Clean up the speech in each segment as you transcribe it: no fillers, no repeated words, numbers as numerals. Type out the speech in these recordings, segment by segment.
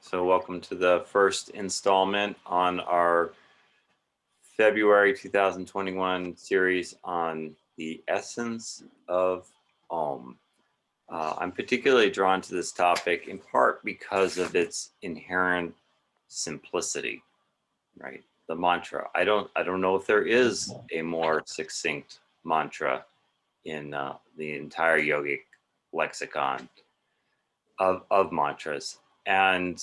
So welcome to the first installment on our February 2021 series on the essence of AUM. I'm particularly drawn to this topic in part because of its inherent simplicity, right? The mantra. I don't know if there is a more succinct mantra in the entire yogic lexicon of mantras. And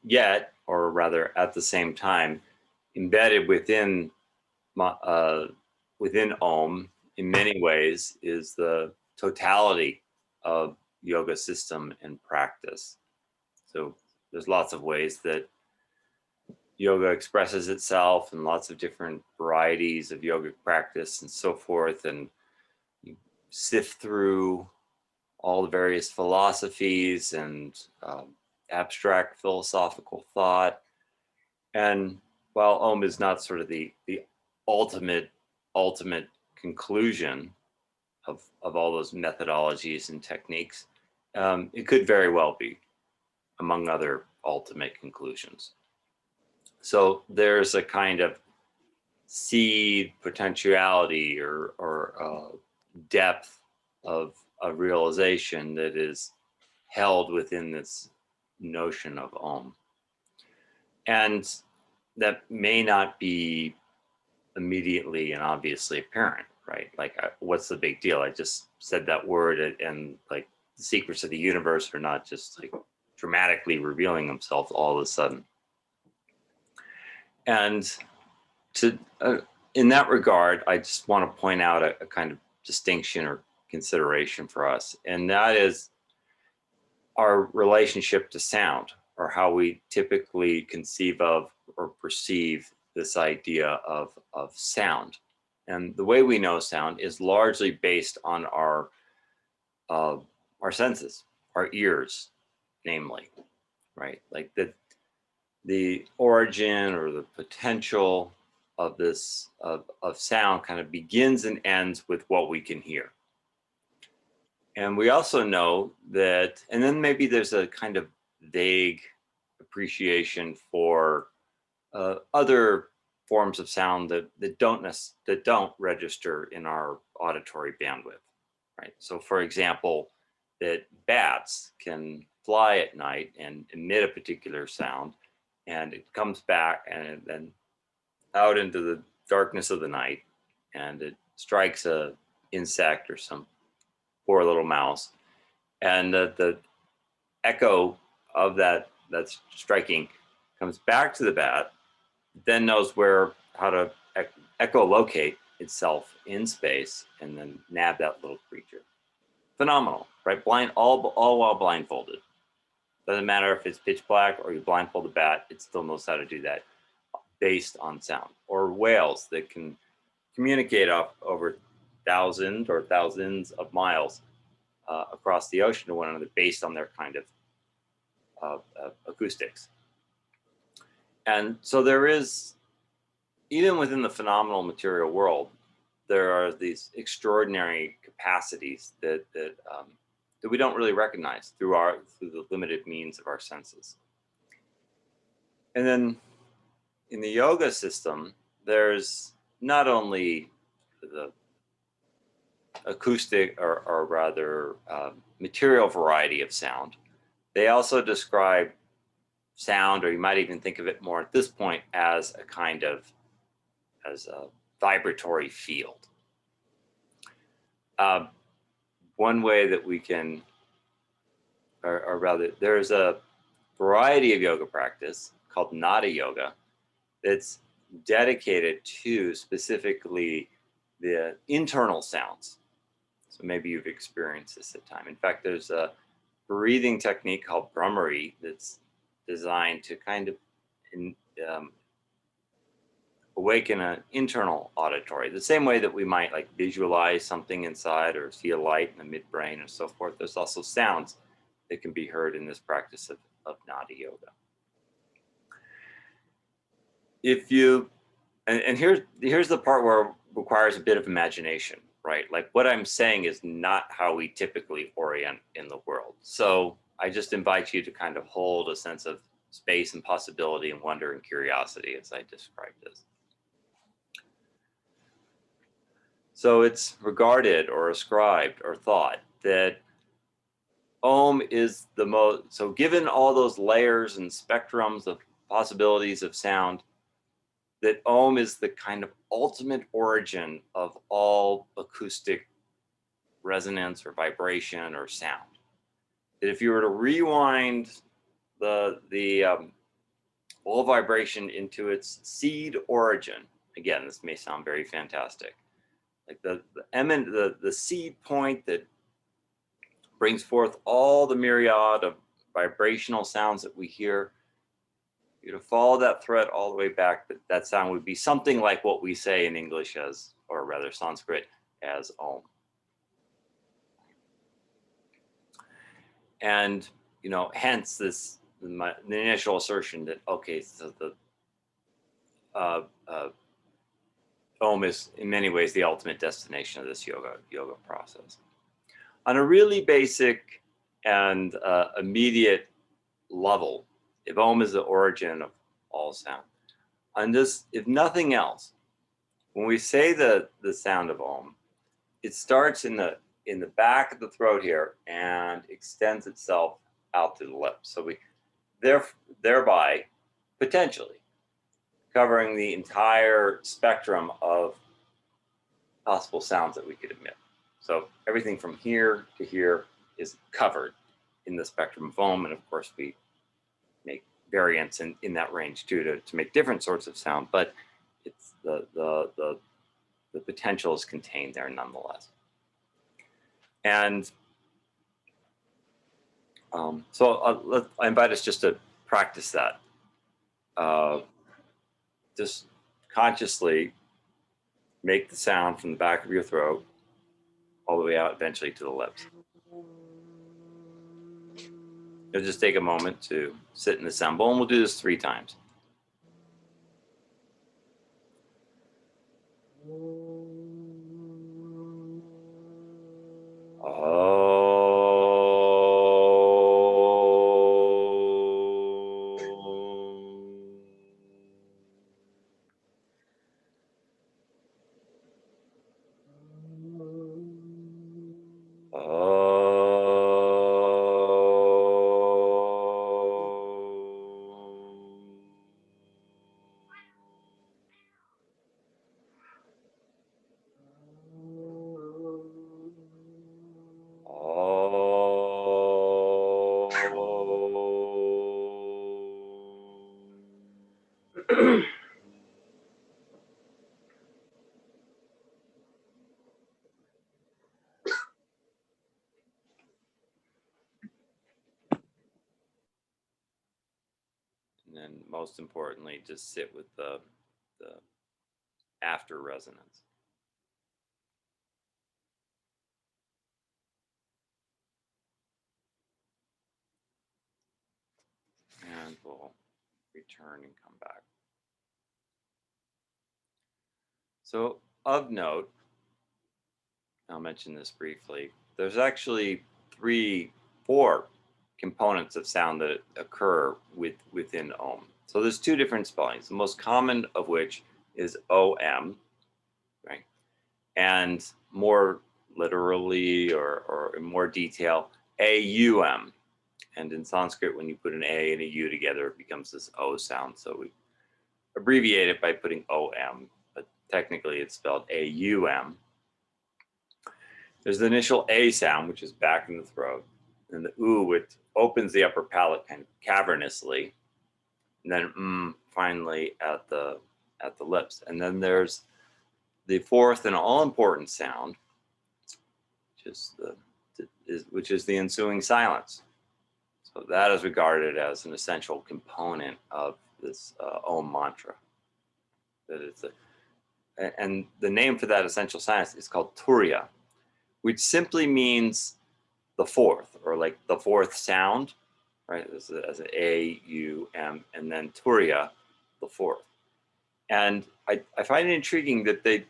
yet, or rather at the same time, embedded within within Om in many ways is the totality of yoga system and practice. So there's lots of ways that yoga expresses itself and lots of different varieties of yogic practice and so forth. And you sift through all the various philosophies and abstract philosophical thought. And while Om is not sort of the ultimate conclusion of all those methodologies and techniques, it could very well be among other ultimate conclusions. So there's a kind of seed potentiality or depth of realization that is held within this notion of Om. And that may not be immediately and obviously apparent, right? Like, what's the big deal? I just said that word, and like the secrets of the universe are not just like dramatically revealing themselves all of a sudden. And to in that regard, I just want to point out a kind of distinction or consideration for us, and that is our relationship to sound, or how we typically conceive of or perceive this idea of sound. And the way we know sound is largely based on our senses, our ears, namely, right? Like the origin or the potential of this of sound kind of begins and ends with what we can hear. And we also know that, and then maybe there's a kind of vague appreciation for other forms of sound that don't register in our auditory bandwidth, right? So, for example, that bats can fly at night and emit a particular sound, and it comes back and then out into the darkness of the night, and it strikes a insect or some poor little mouse, and the echo of that's striking comes back to the bat, then knows how to echolocate itself in space and then nab that little creature. Phenomenal, right? All while blindfolded. Doesn't matter if it's pitch black or you blindfold the bat, it still knows how to do that based on sound. Or whales that can communicate over thousands of miles across the ocean to one another based on their kind of acoustics. And so there is, even within the phenomenal material world, there are these extraordinary capacities that we don't really recognize through the limited means of our senses. And then in the yoga system, there's not only the acoustic or rather material variety of sound. They also describe sound, or you might even think of it more at this point as a vibratory field. One way that we can, or rather, there's a variety of yoga practice called Nada yoga that's dedicated to specifically the internal sounds. So maybe you've experienced this at time. In fact, there's a breathing technique called Brahmari that's designed to kind of awaken an internal auditory, the same way that we might like visualize something inside or see a light in the midbrain and so forth. There's also sounds that can be heard in this practice of Nada yoga. If you, and here's the part where it requires a bit of imagination, right? Like, what I'm saying is not how we typically orient in the world. So I just invite you to kind of hold a sense of space and possibility and wonder and curiosity as I described this. So it's regarded or ascribed or thought that Om is the most, so given all those layers and spectrums of possibilities of sound, that Om is the kind of ultimate origin of all acoustic resonance or vibration or sound. That if you were to rewind the all vibration into its seed origin, again, this may sound very fantastic, like the seed point that brings forth all the myriad of vibrational sounds that we hear. You to follow that thread all the way back, that sound would be something like what we say in English as, or rather Sanskrit, as Om. And, you know, hence this, the initial assertion that, okay, so the Om is in many ways the ultimate destination of this yoga process. On a really basic and immediate level, if Om is the origin of all sound, on this, if nothing else, when we say the sound of Om, it starts in the back of the throat here and extends itself out to the lips. So we thereby potentially covering the entire spectrum of possible sounds that we could emit. So everything from here to here is covered in the spectrum of Om, and of course we make variants in that range too to make different sorts of sound, but it's the potential is contained there nonetheless. And so I invite us just to practice that. Just consciously make the sound from the back of your throat all the way out eventually to the lips. You'll just take a moment to sit and assemble, and we'll do this 3 times. And then most importantly, just sit with the after resonance. And we'll return and come back. So of note, I'll mention this briefly, there's actually 4 components of sound that occur within Om. So there's 2 different spellings, the most common of which is OM, right? And more literally or in more detail, AUM. And in Sanskrit, when you put an A and a U together, it becomes this O sound. So we abbreviate it by putting OM, but technically it's spelled AUM. There's the initial A sound, which is back in the throat, and the U, which opens the upper palate kind of cavernously, and then finally at the lips. And then there's the 4th and all-important sound, which is the ensuing silence. So that is regarded as an essential component of this Om mantra. That it's and the name for that essential silence is called Turiya, which simply means the 4th, or like the 4th sound, right? As an A, U, M, and then Turiya, the 4th. And I find it intriguing that they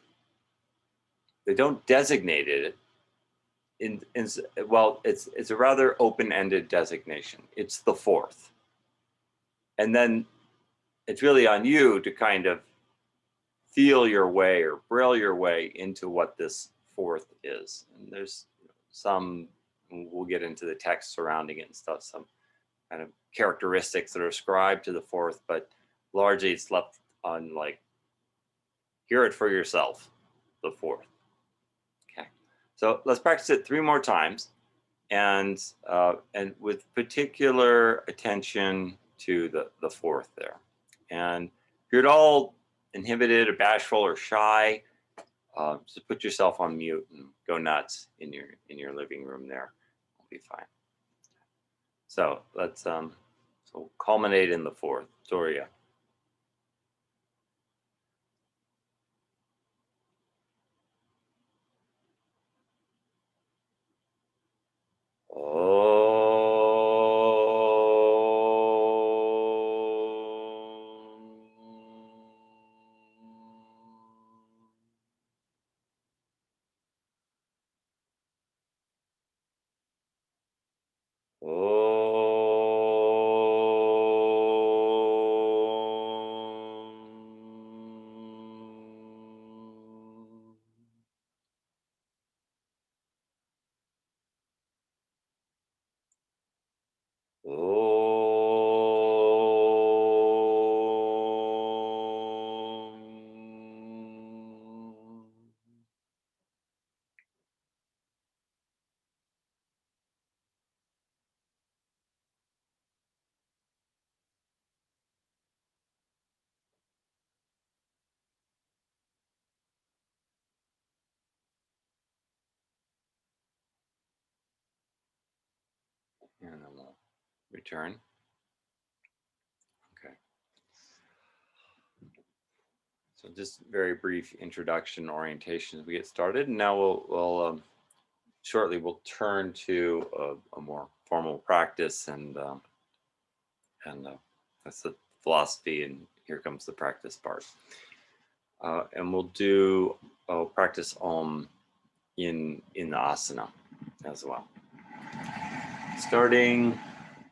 don't designate it well, it's a rather open-ended designation. It's the fourth. And then it's really on you to kind of feel your way or braille your way into what this fourth is. And there's some, we'll get into the text surrounding it and stuff, some kind of characteristics that are ascribed to the fourth, but largely it's left on like, hear it for yourself, the fourth. Okay, so let's practice it 3 more times, and with particular attention to the fourth there. And if you're at all inhibited or bashful or shy, just put yourself on mute and go nuts in your living room there. It'll be fine. So let's so culminate in the fourth. Doria. And then we'll return. Okay. So just very brief introduction, orientation as we get started. And now we'll shortly we'll turn to a more formal practice, and that's the philosophy, and here comes the practice part. And we'll do practice Om in the asana as well. Starting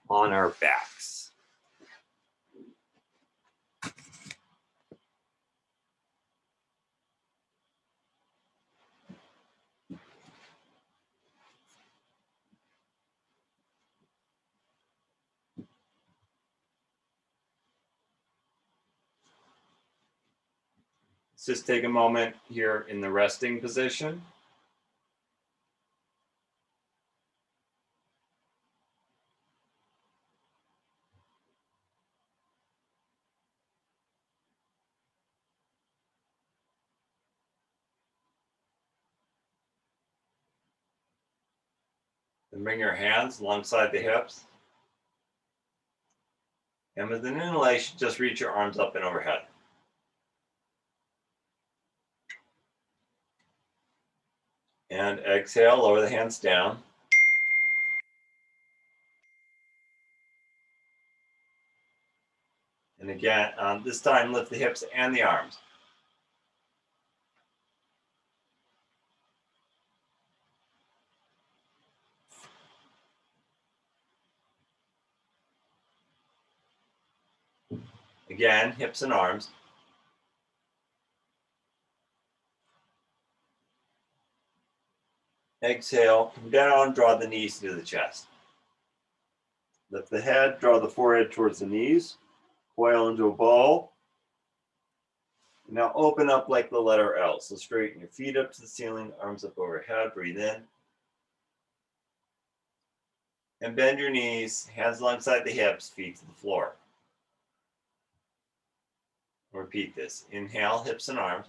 on our backs. Let's just take a moment here in the resting position. And bring your hands alongside the hips. And with an inhalation, just reach your arms up and overhead. And exhale, lower the hands down. And again, this time lift the hips and the arms. Again, hips and arms. Exhale, come down, draw the knees to the chest. Lift the head, draw the forehead towards the knees. Coil into a ball. Now open up like the letter L. So straighten your feet up to the ceiling, arms up overhead, breathe in. And bend your knees, hands alongside the hips, feet to the floor. Repeat this. Inhale, hips and arms.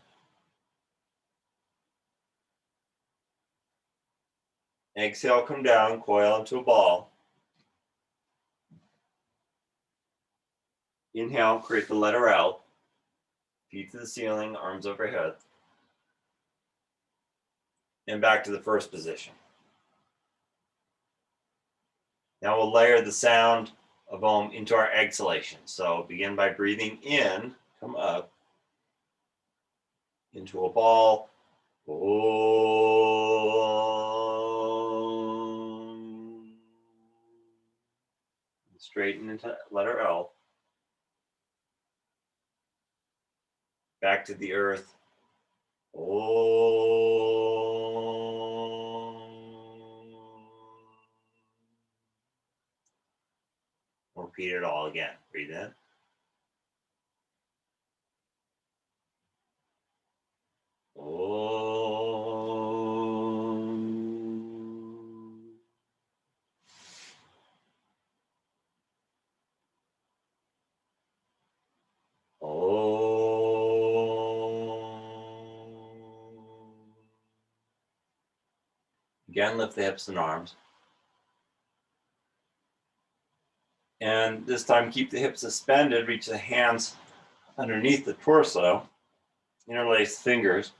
Exhale, come down, coil into a ball. Inhale, create the letter L. Feet to the ceiling, arms overhead. And back to the first position. Now we'll layer the sound of Om into our exhalation. So begin by breathing in, come up, into a ball. Om. straighten into letter L. Back to the earth. Repeat it all again. Breathe in. Again, lift the hips and arms. And this time, keep the hips suspended, reach the hands underneath the torso, interlace fingers.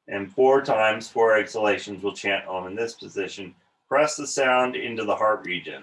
And 4 times, 4 exhalations, we'll chant Om in this position. Press the sound into the heart region.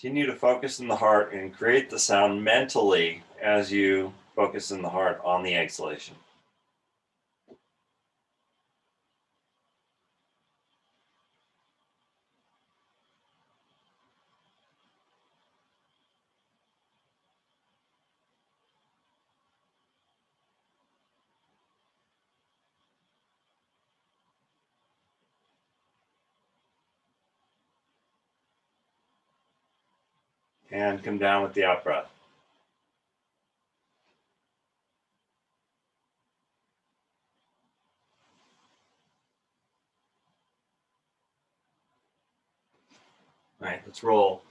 Continue to focus in the heart and create the sound mentally as you focus in the heart on the exhalation. And come down with the out breath. All right, let's roll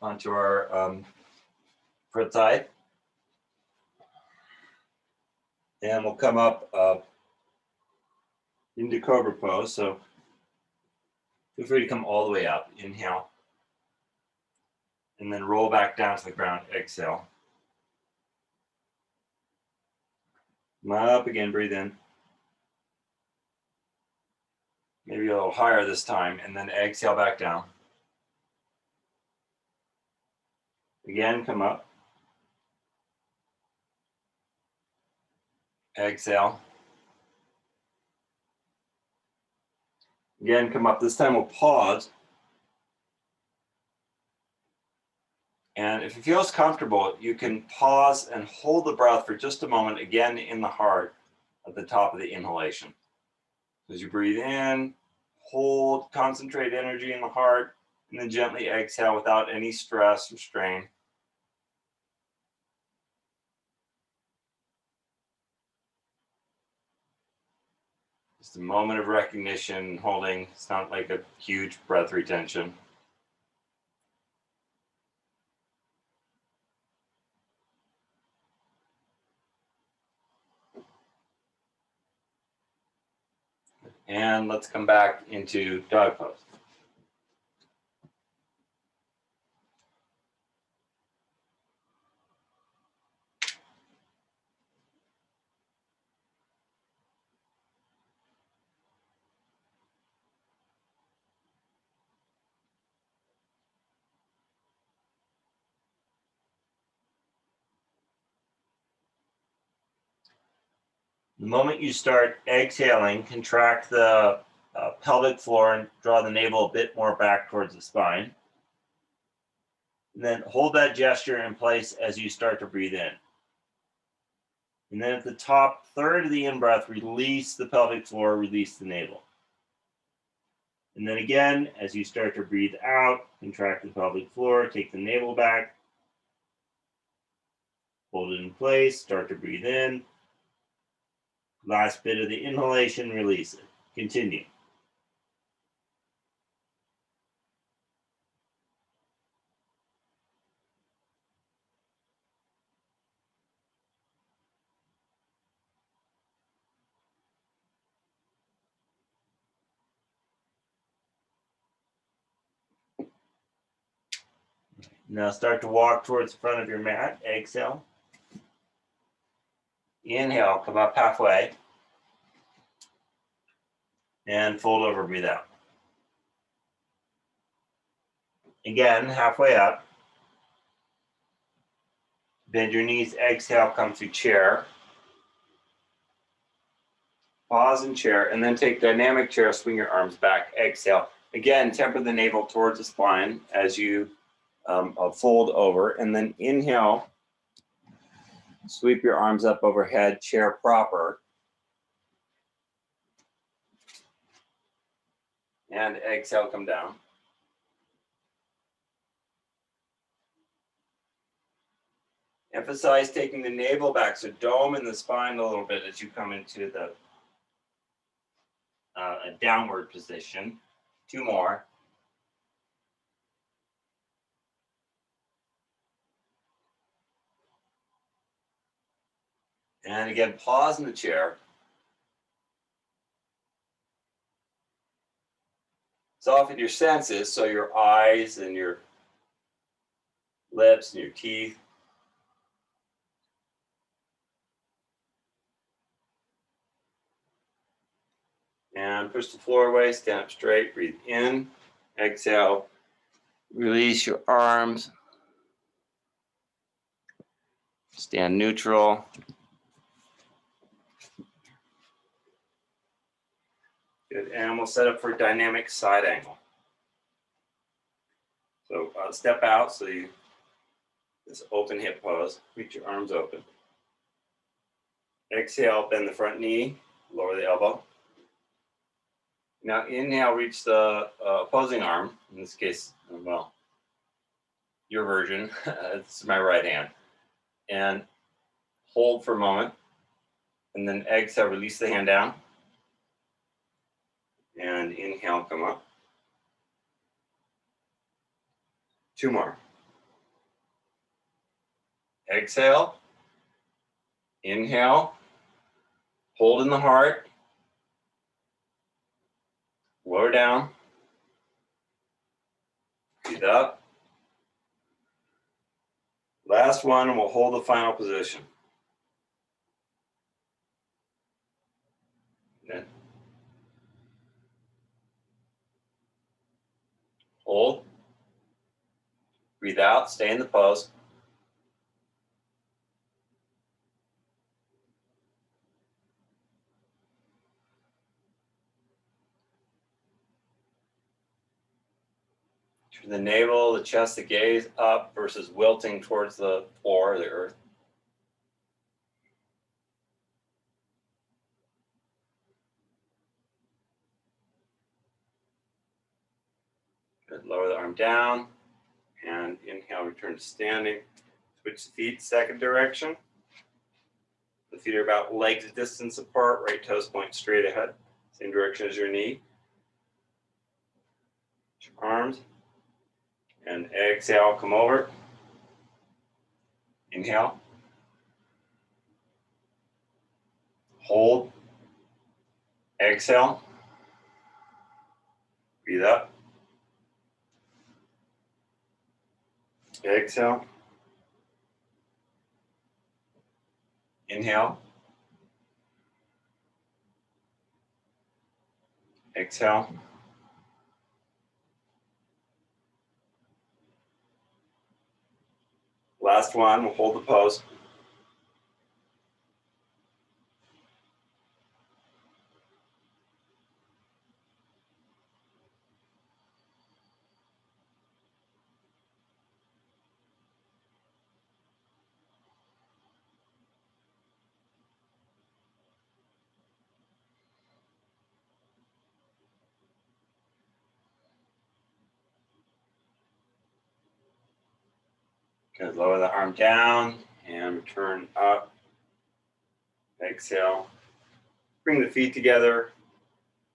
onto our front side. And we'll come up into Cobra pose. So feel free to come all the way up. Inhale. And then roll back down to the ground. Exhale. Come up again. Breathe in. Maybe a little higher this time. And then exhale back down. Again, come up. Exhale. Again, come up. This time we'll pause. And if it feels comfortable, you can pause and hold the breath for just a moment, again in the heart at the top of the inhalation. As you breathe in, hold, concentrate energy in the heart, and then gently exhale without any stress or strain. Just a moment of recognition, holding. It's not like a huge breath retention. And let's come back into dog pose. The moment you start exhaling, contract the pelvic floor and draw the navel a bit more back towards the spine. And then hold that gesture in place as you start to breathe in. And then at the top third of the in-breath, release the pelvic floor, release the navel. And then again, as you start to breathe out, contract the pelvic floor, take the navel back. Hold it in place, start to breathe in. Last bit of the inhalation, release it. Continue. Now start to walk towards the front of your mat. Exhale. Inhale, come up halfway. And fold over, breathe out. Again, halfway up. Bend your knees, exhale, come to chair. Pause in chair, and then take dynamic chair, swing your arms back, exhale. Again, temper the navel towards the spine as you fold over, and then inhale, sweep your arms up overhead, chair proper. And exhale, come down. Emphasize taking the navel back, so dome in the spine a little bit as you come into the a downward position. 2 more. And again, pause in the chair. Soften your senses, so your eyes and your lips and your teeth. And push the floor away, stand up straight, breathe in, exhale, release your arms, stand neutral. Good, and we'll set up for a dynamic side angle. So step out, so you, this open hip pose, reach your arms open. Exhale, bend the front knee, lower the elbow. Now inhale, reach the opposing arm, in this case, well, your version, it's my right hand. And hold for a moment, and then exhale, release the hand down. And inhale, come up. 2 more. Exhale, inhale, hold in the heart, lower down, breathe up. Last one, and we'll hold the final position. Then hold, breathe out, stay in the pose. Turn the navel, the chest, the gaze up versus wilting towards the floor, the earth. Good. Lower the arm down, and inhale, return to standing. Switch the feet, second direction. The feet are about legs distance apart, right toes point straight ahead, same direction as your knee. Your arms, and exhale, come over. Inhale. Hold. Exhale. Breathe up. Exhale. Inhale. Exhale. Last one, we'll hold the pose. Good. Lower the arm down, and return up. Exhale. Bring the feet together,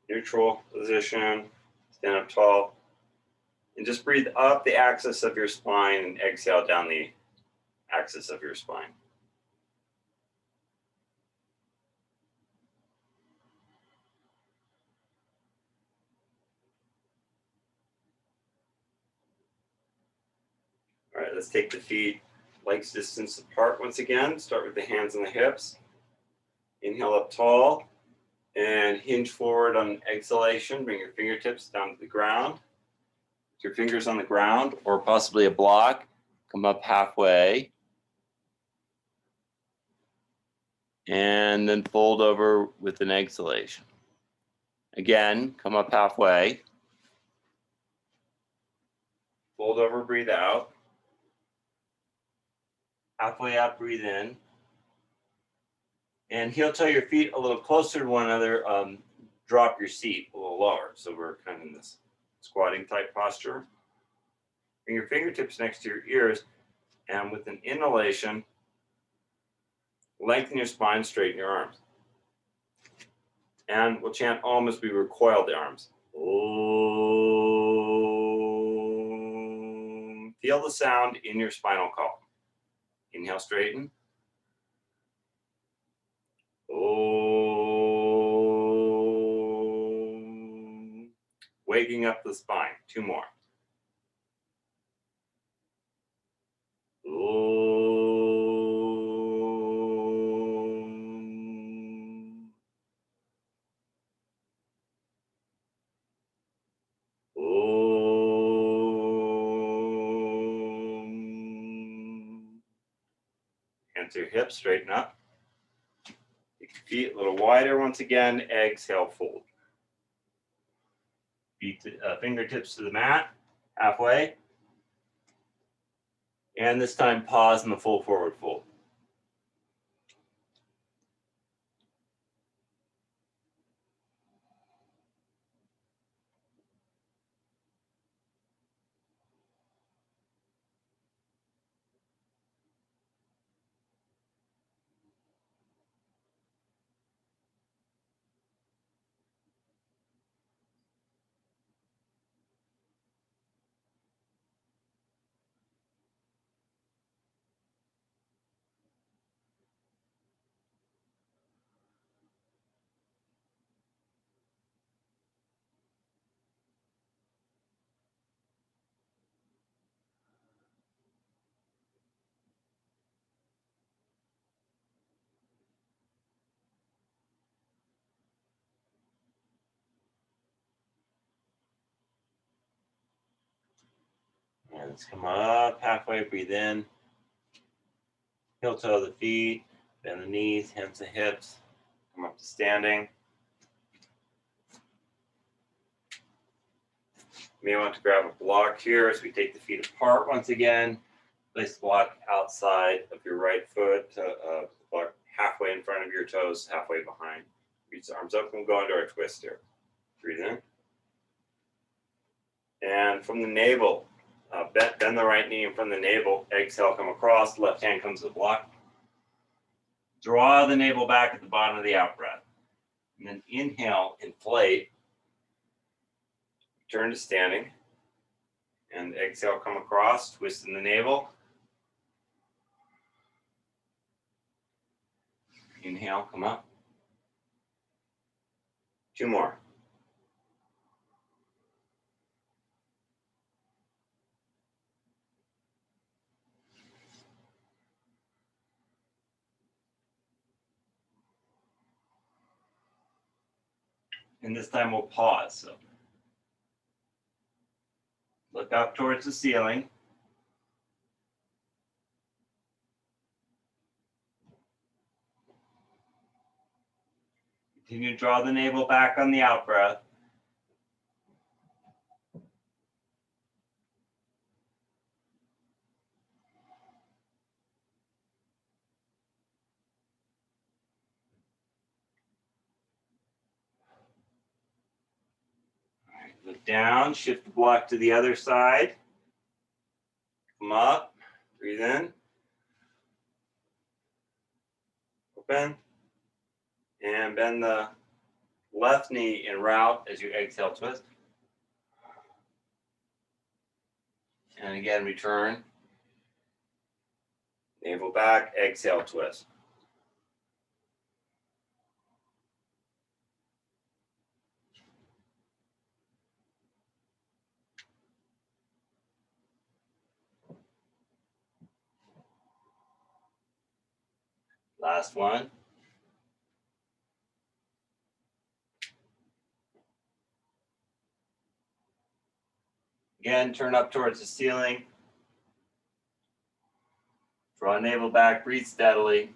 neutral position, stand up tall, and just breathe up the axis of your spine and exhale down the axis of your spine. All right, let's take the feet legs distance apart once again. Start with the hands on the hips. Inhale up tall and hinge forward on exhalation. Bring your fingertips down to the ground. With your fingers on the ground or possibly a block, come up halfway. And then fold over with an exhalation. Again, come up halfway. Fold over, breathe out. Halfway up, breathe in. And heel toe your feet a little closer to one another. Drop your seat a little lower. So we're kind of in this squatting type posture. Bring your fingertips next to your ears. And with an inhalation, lengthen your spine, straighten your arms. And we'll chant Om as we recoil the arms. Om. Feel the sound in your spinal column. Inhale, straighten. Om. Waking up the spine. 2 more. Om. Om. Hands to your hips, straighten up. Take your feet a little wider once again. Exhale, fold. Feet fingertips to the mat, halfway. And this time, pause in the full forward fold. And let's come up halfway, breathe in. Heel toe the feet, bend the knees, hands to hips. Come up to standing. You may want to grab a block here as we take the feet apart once again. Place the block outside of your right foot, block halfway in front of your toes, halfway behind. Reach the arms up and go into our twist here. Breathe in. And from the navel, bend the right knee in front of the navel. Exhale, come across. Left hand comes to the block. Draw the navel back at the bottom of the out breath. And then inhale, inflate. Return to standing. And exhale, come across, twist in the navel. Inhale, come up. 2 more. And this time we'll pause. So look up towards the ceiling. Continue to draw the navel back on the out breath. All right, look down, shift the block to the other side. Come up, breathe in. Open. And bend the left knee in route as you exhale, twist. And again, return. Navel back, exhale, twist. Last one. Again, turn up towards the ceiling. Draw navel back, breathe steadily.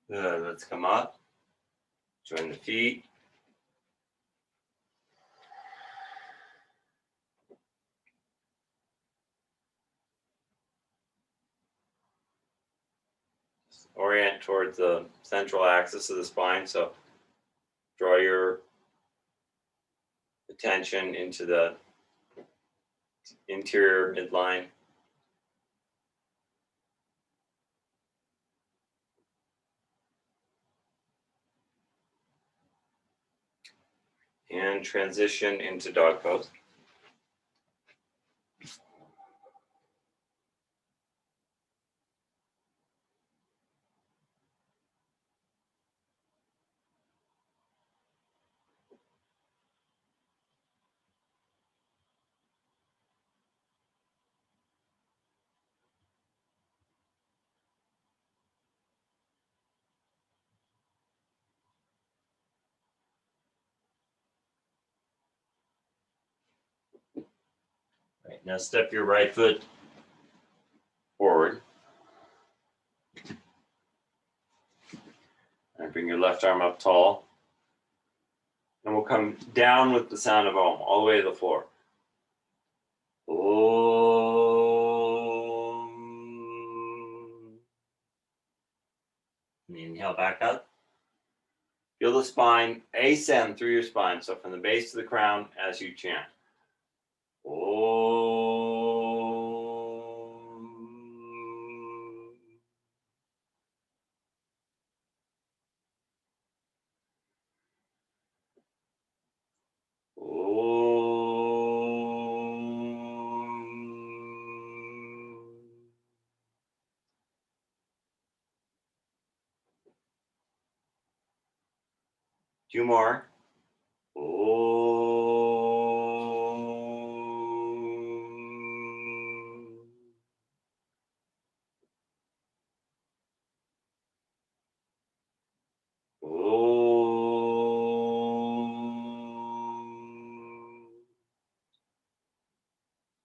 Good, let's come up. Join the feet. Orient towards the central axis of the spine. So draw your attention into the interior midline. And transition into dog pose. Right, now step your right foot forward. And bring your left arm up tall. And we'll come down with the sound of Om, all the way to the floor. Om. And inhale back up. Feel the spine ascend through your spine. So from the base to the crown as you chant. Om. Om. 2 more. Om. Om.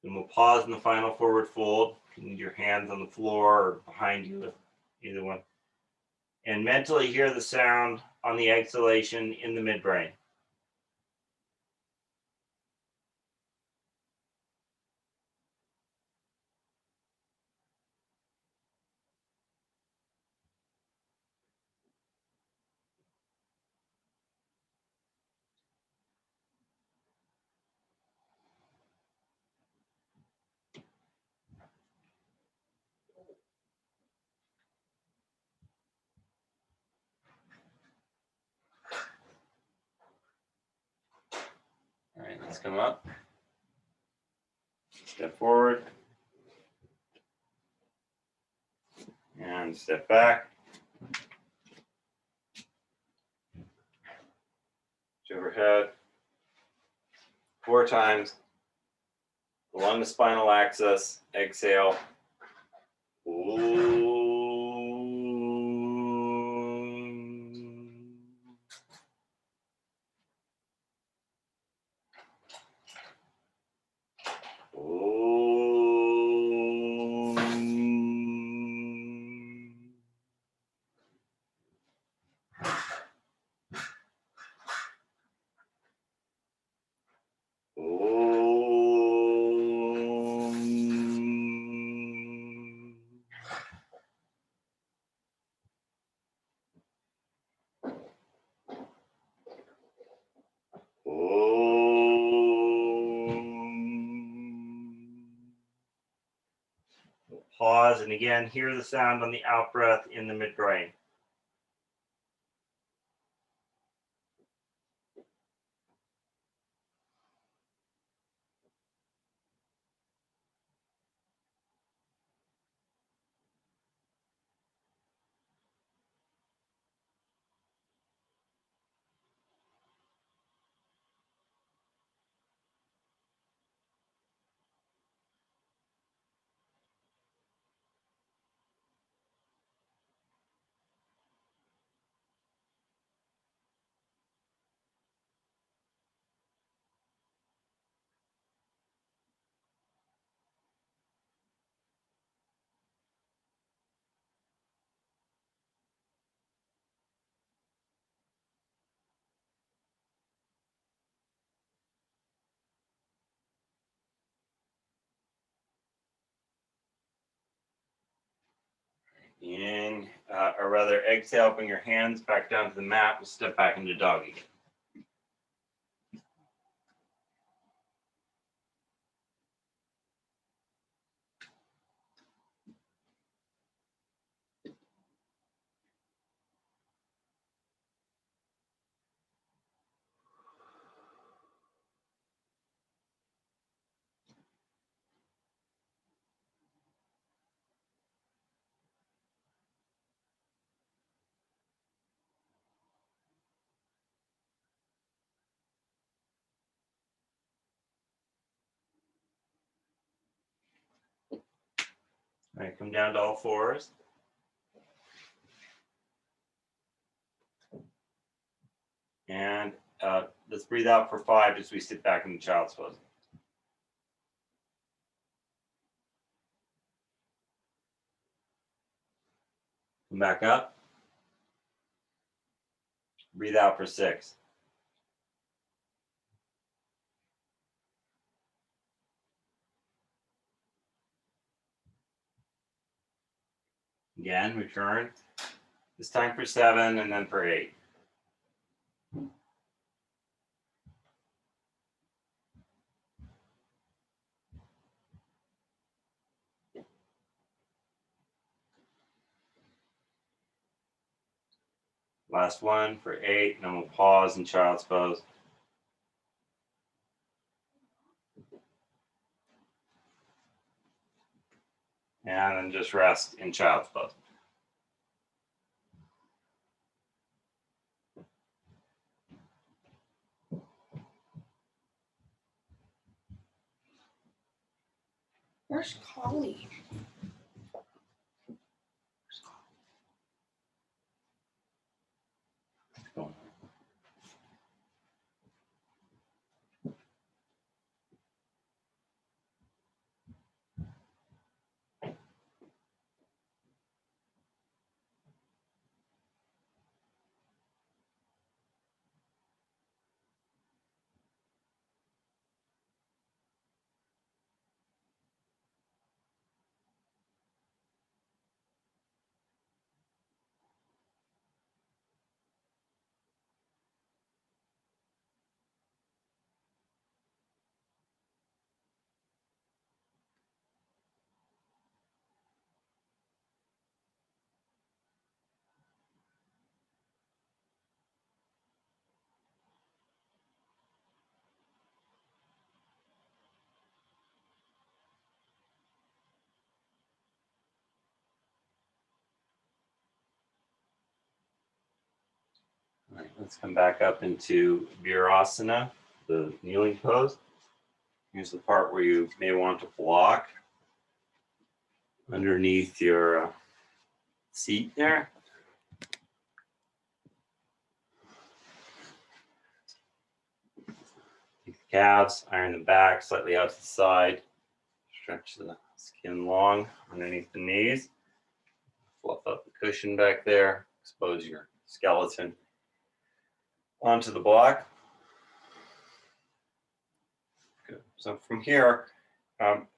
And we'll pause in the final forward fold. You can need your hands on the floor or behind you, either one. And mentally hear the sound on the exhalation in the midbrain. All right, let's come up. Step forward. And step back. Overhead. 4 times. Along the spinal axis. Exhale. Om. Om. pause, and again, hear the sound on the out breath in the midbrain. In, or rather, exhale, bring your hands back down to the mat and step back into doggy. All right, come down to all fours. And let's breathe out for 5 as we sit back in the child's pose. Come back up. Breathe out for 6. Again, return. This time for 7 and then for 8. Last one for 8, and then we'll pause in child's pose. And then just rest in child's pose. Where's Collie? All right, let's come back up into Virasana, the kneeling pose. Here's the part where you may want to block underneath your seat there. Take the calves, iron the back slightly out to the side. Stretch the skin long underneath the knees. Fluff up the cushion back there. Expose your skeleton onto the block. Good. So from here,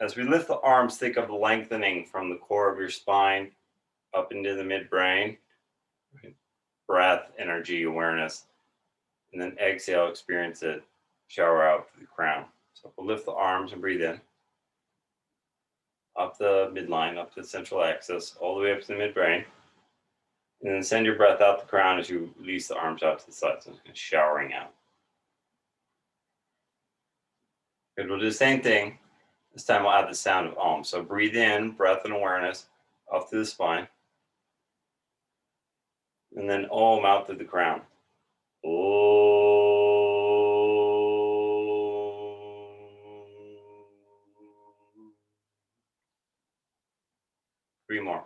as we lift the arms, think of lengthening from the core of your spine up into the midbrain. Right? Breath, energy, awareness. And then exhale, experience it, shower out to the crown. So we'll lift the arms and breathe in. up the midline, up the central axis, all the way up to the midbrain. And then send your breath out the crown as you release the arms out to the sides, so it's showering out. Good, we'll do the same thing. This time we'll add the sound of Om. So breathe in, breath and awareness, up through the spine. And then Om out through the crown. Om. 3 more.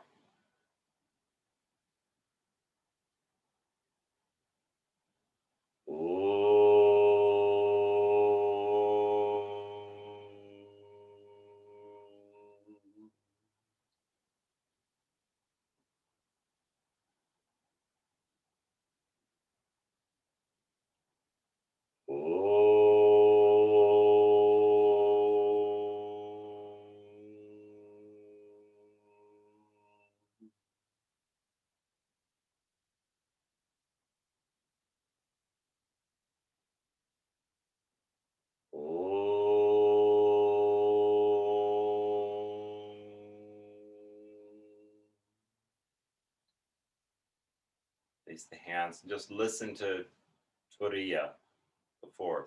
Place the hands and just listen to Turiya, the fourth.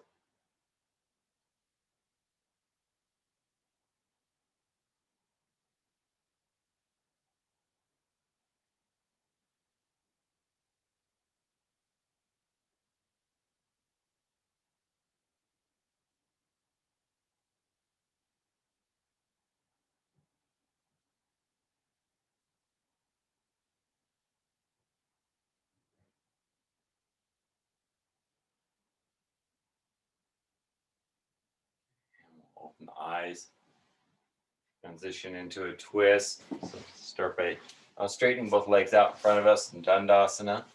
Open the eyes. Transition into a twist. So start by straightening both legs out in front of us in Dandasana.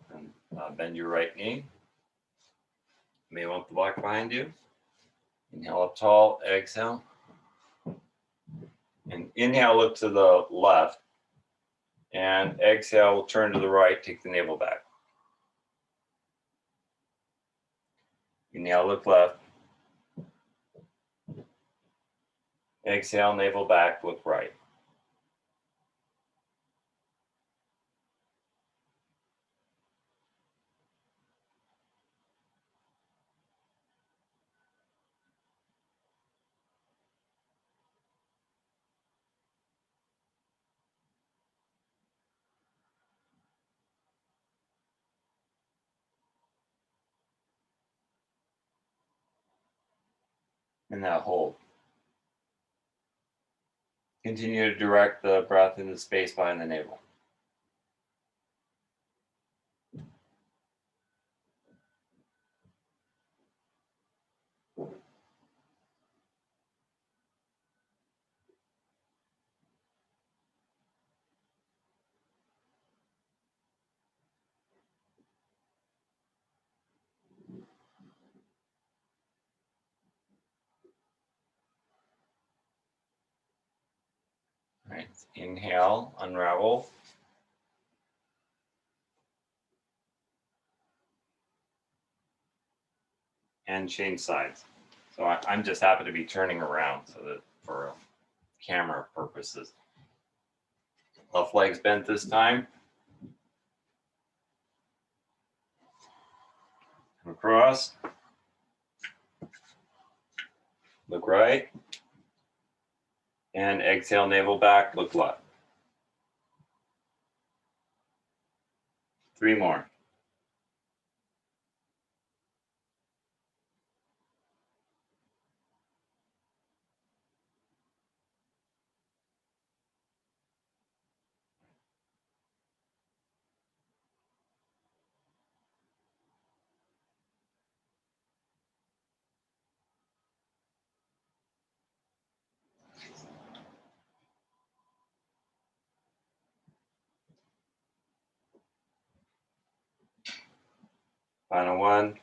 And bend your right knee. You may want the block behind you. Inhale up tall, exhale. And inhale, look to the left. And exhale, turn to the right, take the navel back. Inhale, look left. Exhale, navel back, look right. And now hold. Continue to direct the breath into the space behind the navel. All right, inhale, unravel. And change sides. So I'm just happy to be turning around so that for camera purposes. Left leg's bent this time. Across. Look right. And exhale, navel back, look left. 3 more. Final one.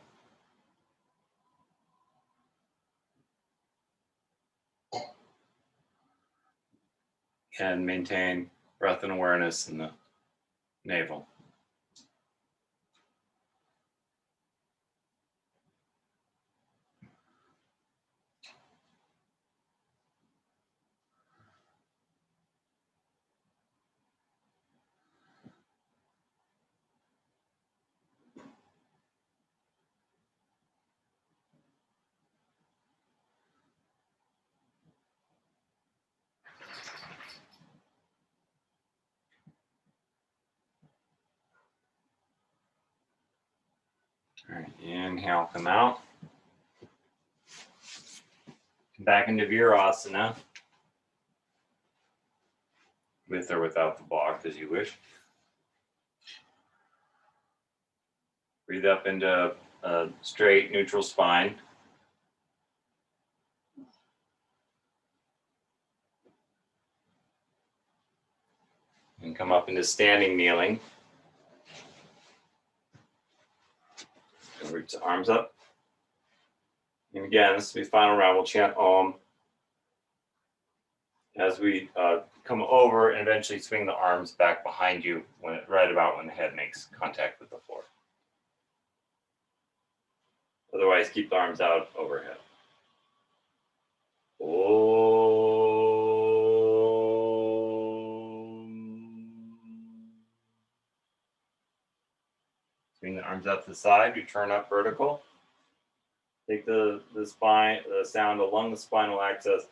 And maintain breath and awareness in the navel. All right, inhale, come out. Back into Virasana, with or without the block, as you wish. Breathe up into a straight, neutral spine. And come up into standing kneeling. And reach the arms up. And again, this will be final round. We'll chant Om as we come over and eventually swing the arms back behind you right about when the head makes contact with the floor. Otherwise, keep the arms out overhead. Swing the arms out to the side, return up vertical. Take the spine, the sound along the spinal axis.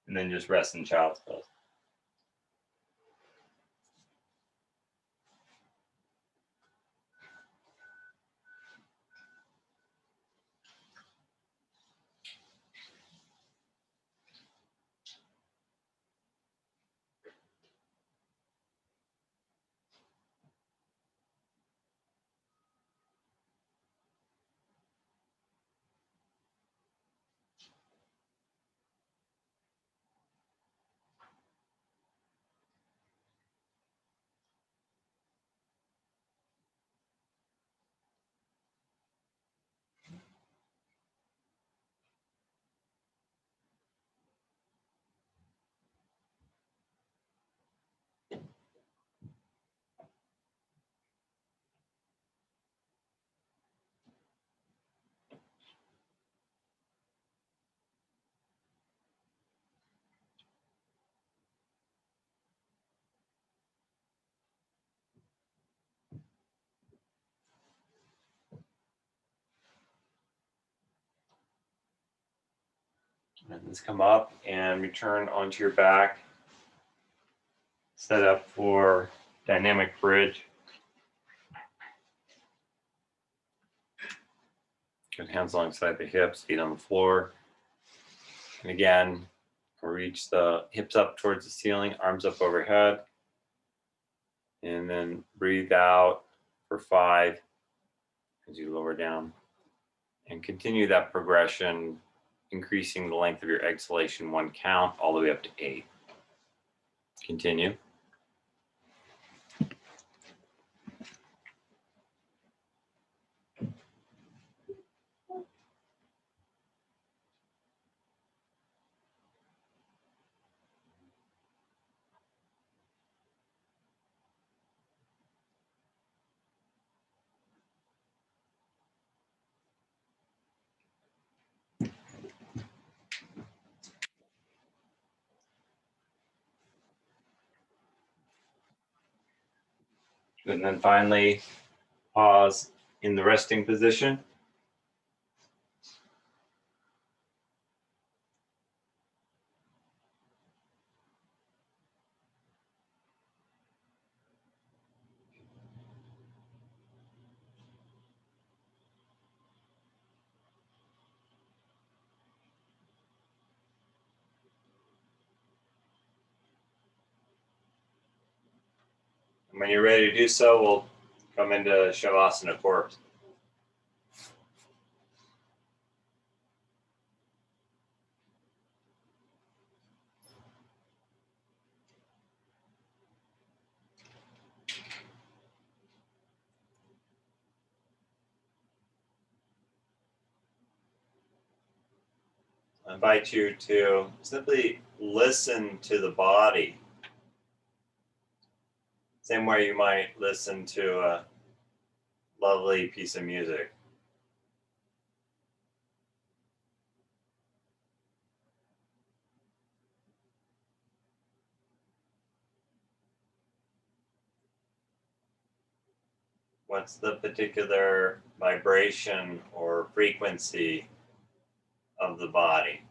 And then just rest in child's pose. And let's come up and return onto your back. Set up for dynamic bridge. Good, hands alongside the hips, feet on the floor. And again, reach the hips up towards the ceiling, arms up overhead. And then breathe out for 5 as you lower down. And continue that progression, increasing the length of your exhalation 1 count all the way up to 8. Continue. And then finally, pause in the resting position. When you're ready to do so, we'll come into Shavasana Corpse. I invite you to simply listen to the body. Same way you might listen to a lovely piece of music. What's the particular vibration or frequency of the body?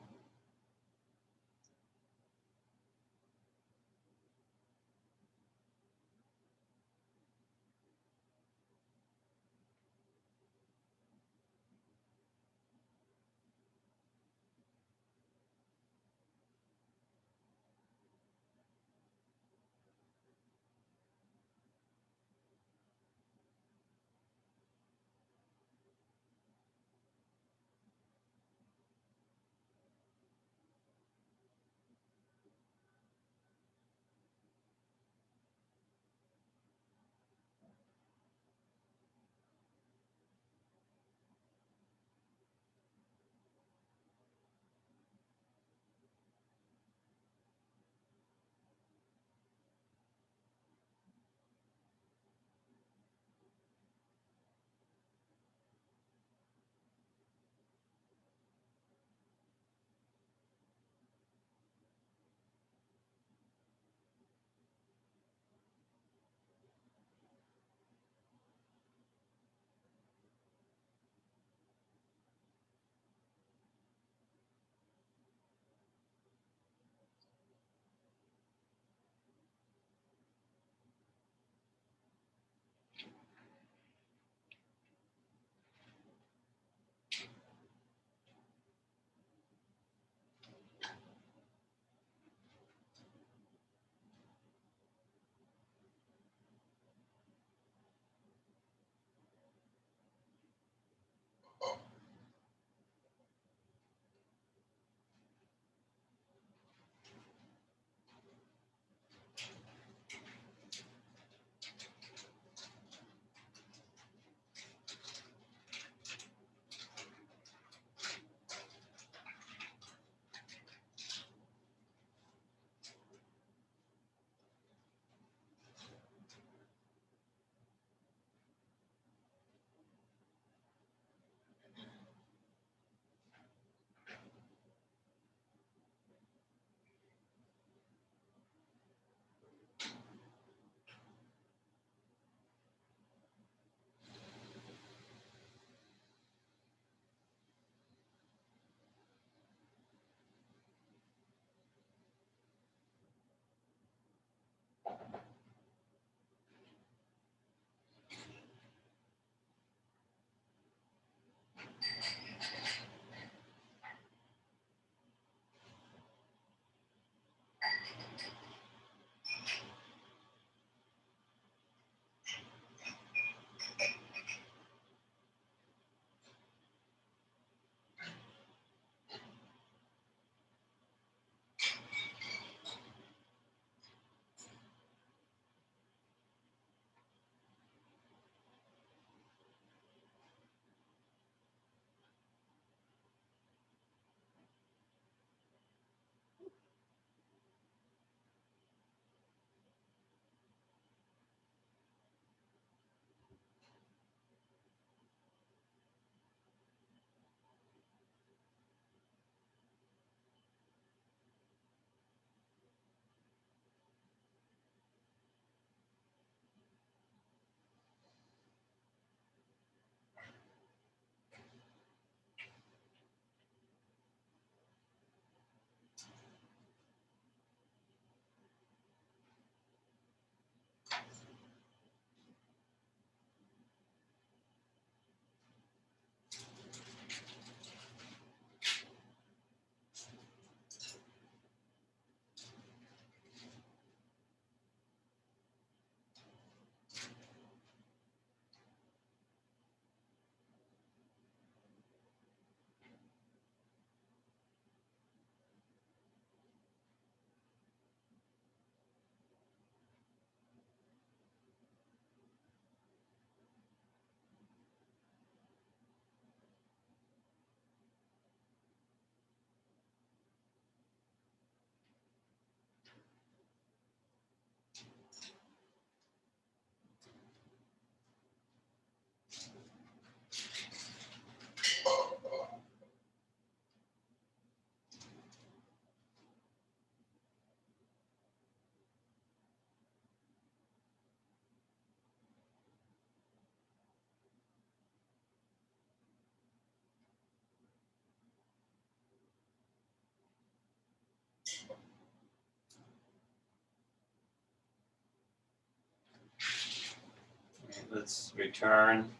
let's return.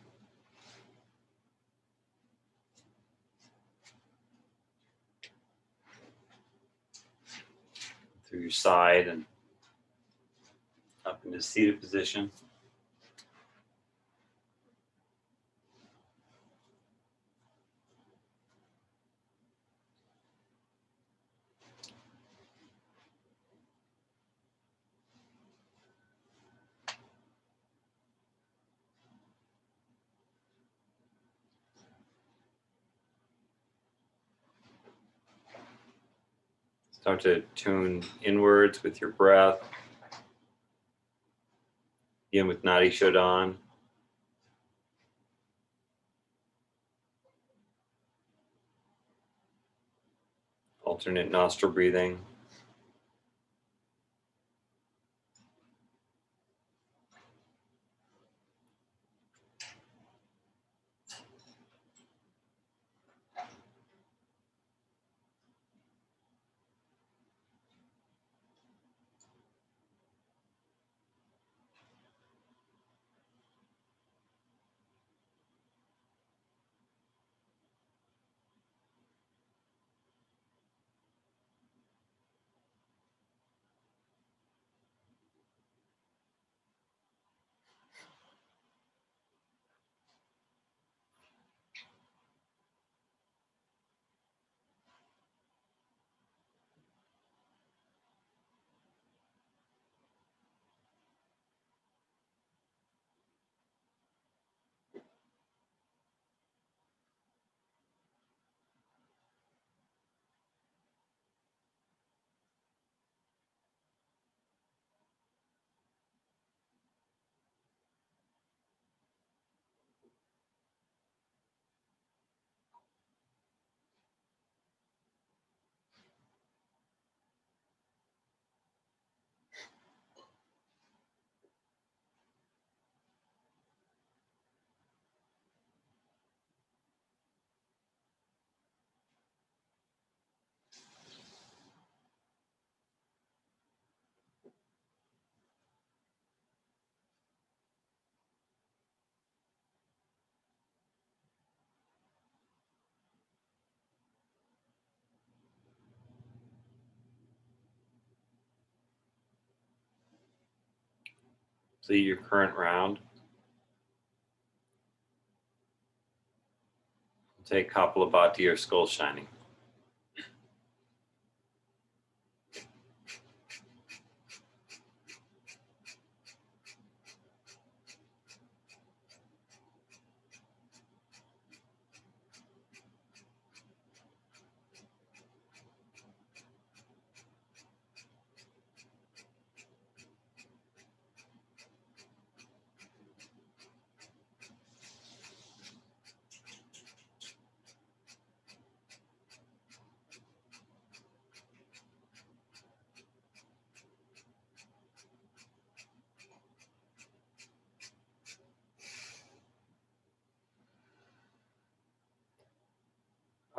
Through your side and up into seated position. Start to tune inwards with your breath. Begin with Nadi Shodhan. Alternate nostril breathing. Complete your current round. Take Kapalabhati or skull shining.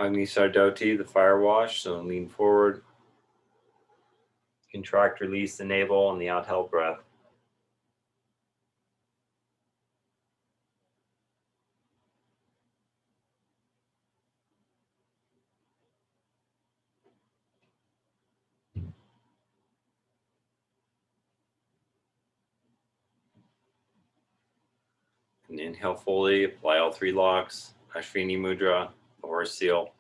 Agni Sardoti, the fire wash. So lean forward. Contract, release the navel and the out held breath. And inhale fully, apply all three locks. Ashwini Mudra, or seal.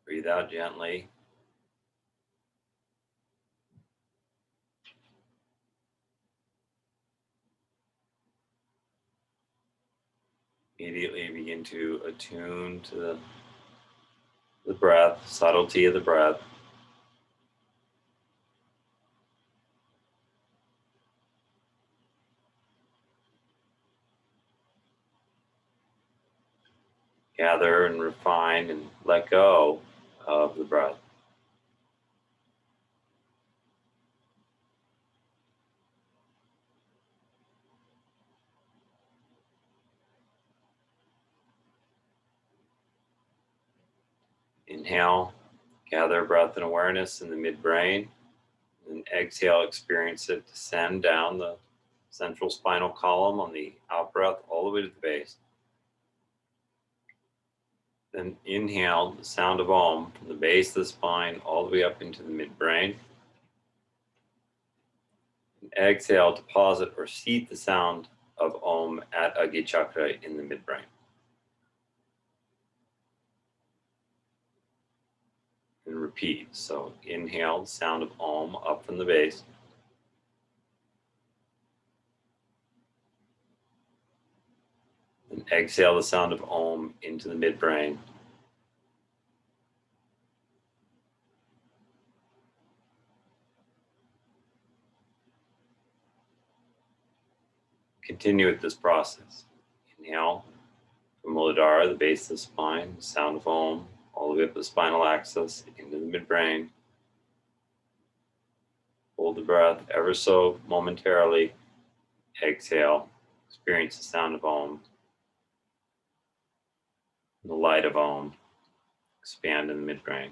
Breathe out gently. Immediately begin to attune to the breath, subtlety of the breath. gather and refine and let go of the breath. Inhale, gather breath and awareness in the midbrain, and exhale, experience it descend down the central spinal column on the out breath all the way to the base. Then inhale the sound of Om from the base of the spine all the way up into the midbrain. And exhale, deposit or seat the sound of Om at Agya Chakra in the midbrain. And repeat. So inhale the sound of Om up from the base. And exhale the sound of Om into the midbrain. Continue with this process. Inhale from Muladhara, the base of the spine, the sound of Om, all the way up the spinal axis into the midbrain. Hold the breath ever so momentarily. Exhale, experience the sound of Om. The light of Om expand in the midbrain.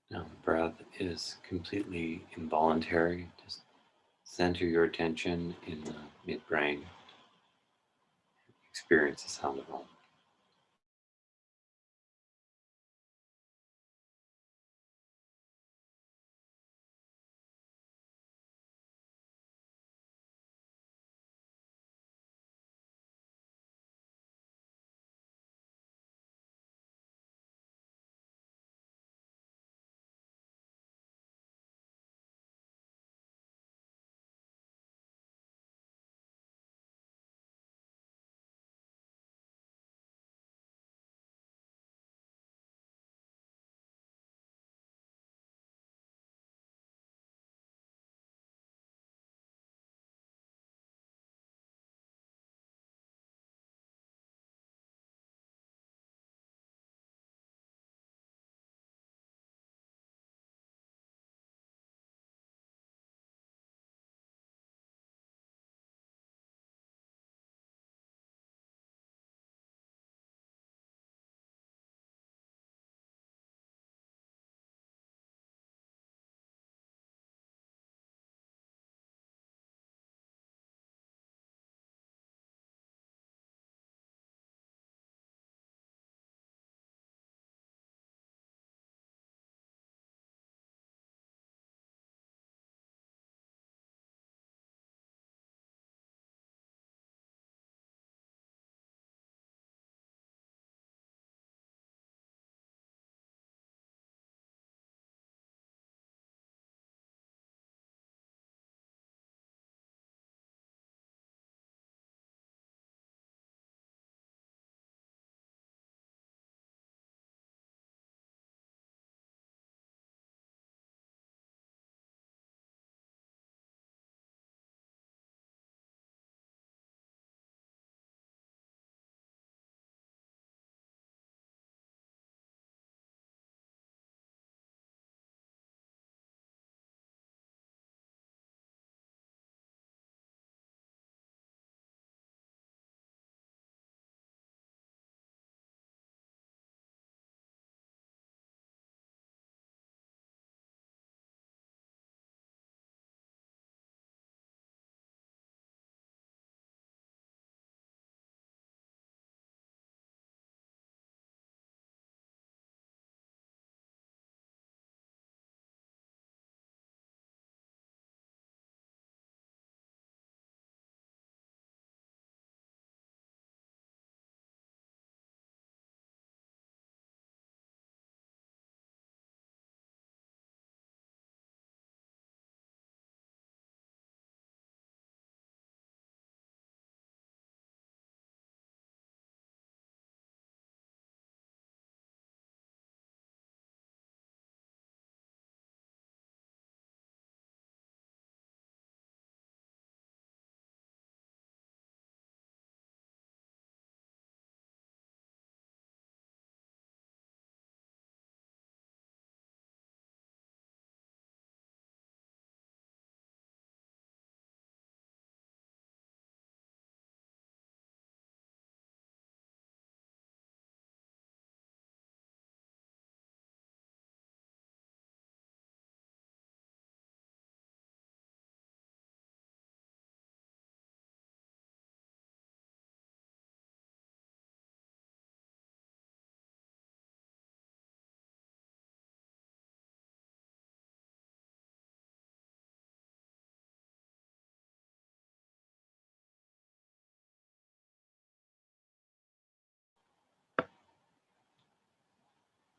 Now the breath is completely involuntary. Just center your attention in the midbrain. Experience the sound of Om.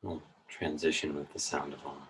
We'll transition with the sound of Om.